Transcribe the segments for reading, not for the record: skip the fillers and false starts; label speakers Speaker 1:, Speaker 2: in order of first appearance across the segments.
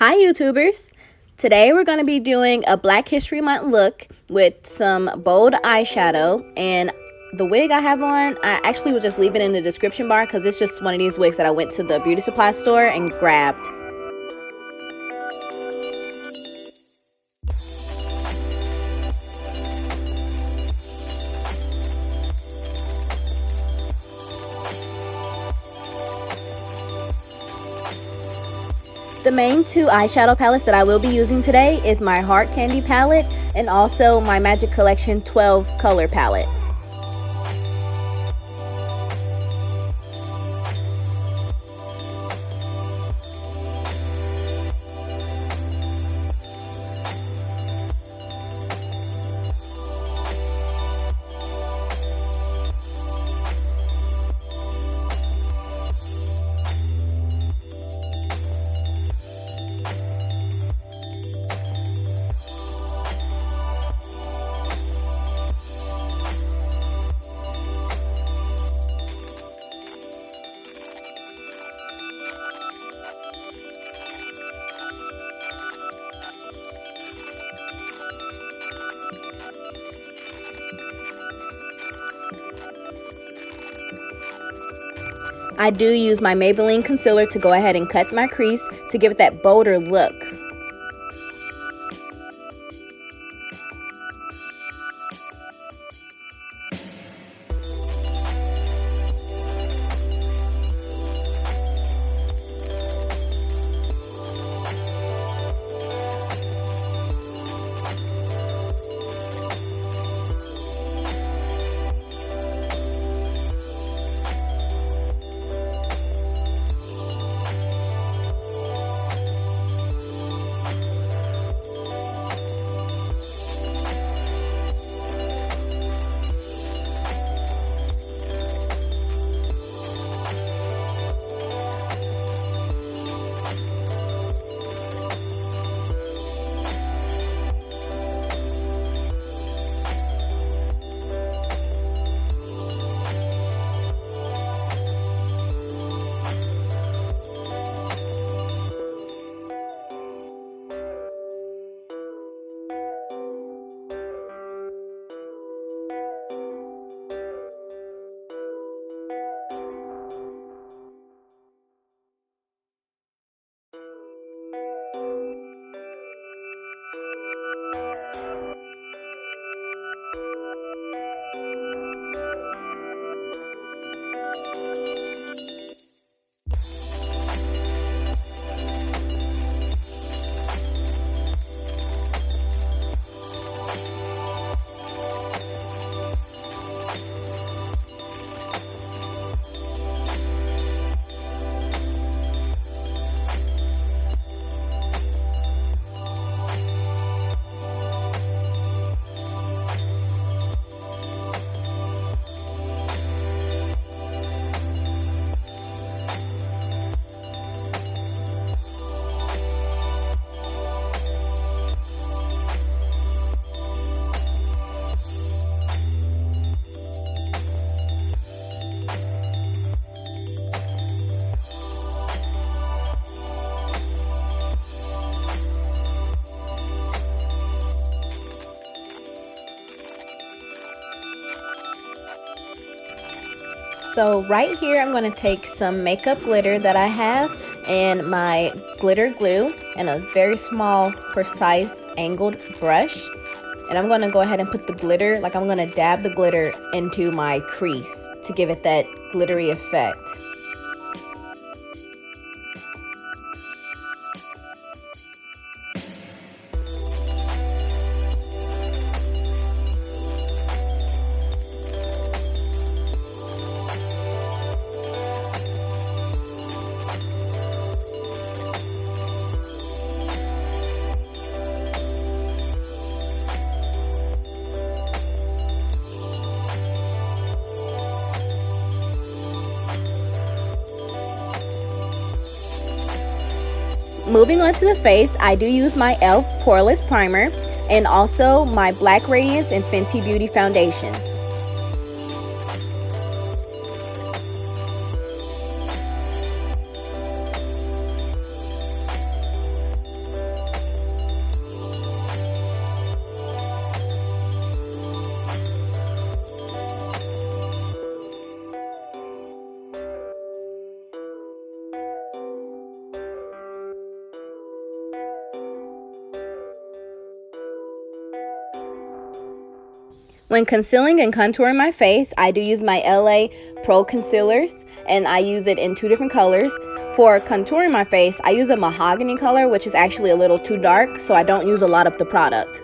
Speaker 1: Hi YouTubers! Today we're going to be doing a Black History Month look with some bold eyeshadow, and the wig I have on, I actually will just leave it in the description bar because it's just one of these wigs that I went to the beauty supply store and grabbed. The main two eyeshadow palettes that I will be using today is my Heart Candy palette and also my Magic Collection 12 color palette. I do use my Maybelline concealer to go ahead and cut my crease to give it that bolder look. So right here I'm going to take some makeup glitter that I have and my glitter glue and a very small precise angled brush, and I'm going to go ahead and put the glitter, like I'm going to dab the glitter into my crease to give it that glittery effect. Moving on to the face, I do use my e.l.f. Poreless Primer and also my Black Radiance and Fenty Beauty foundations. When concealing and contouring my face, I do use my LA Pro concealers, and I use it in 2 different colors. For contouring my face, I use a mahogany color, which is actually a little too dark, so I don't use a lot of the product.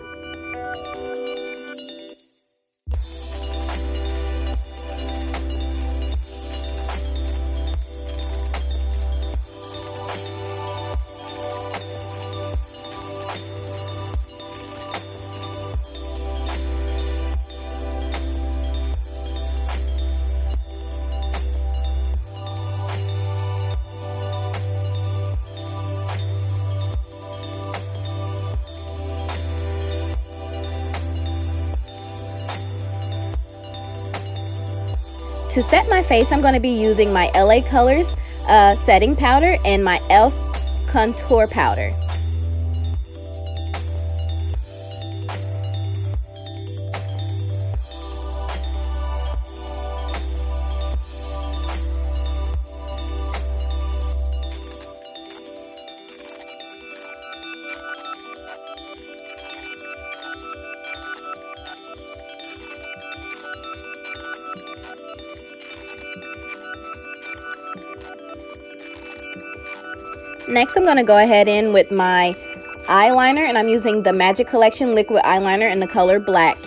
Speaker 1: To set my face, I'm going to be using my LA Colors setting powder and my e.l.f. contour powder. Next, I'm going to go ahead in with my eyeliner, and I'm using the Magic Collection liquid eyeliner in the color black.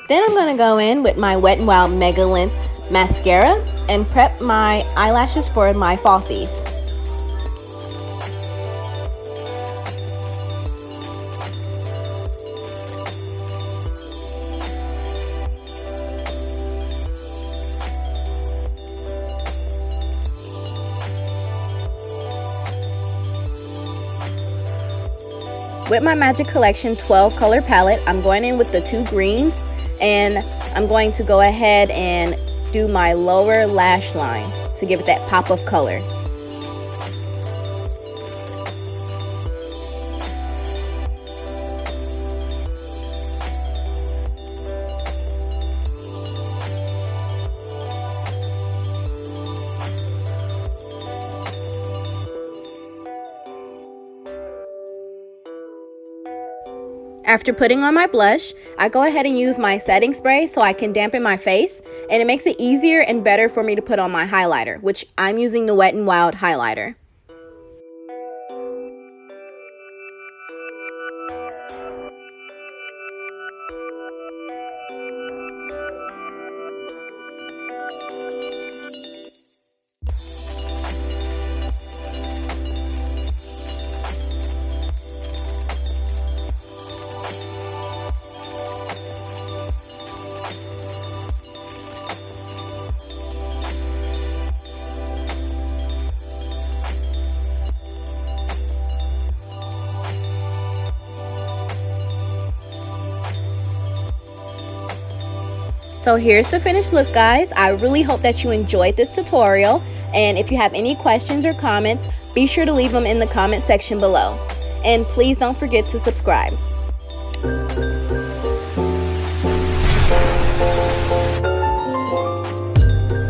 Speaker 1: Then I'm going to go in with my Wet n Wild Megalength mascara and prep my eyelashes for my falsies. With my Magic Collection 12 color palette, I'm going in with the 2 greens, and I'm going to go ahead and do my lower lash line to give it that pop of color. After putting on my blush, I go ahead and use my setting spray so I can dampen my face, and it makes it easier and better for me to put on my highlighter, which I'm using the Wet n Wild highlighter. So here's the finished look, guys. I really hope that you enjoyed this tutorial, and if you have any questions or comments, be sure to leave them in the comment section below. And please don't forget to subscribe.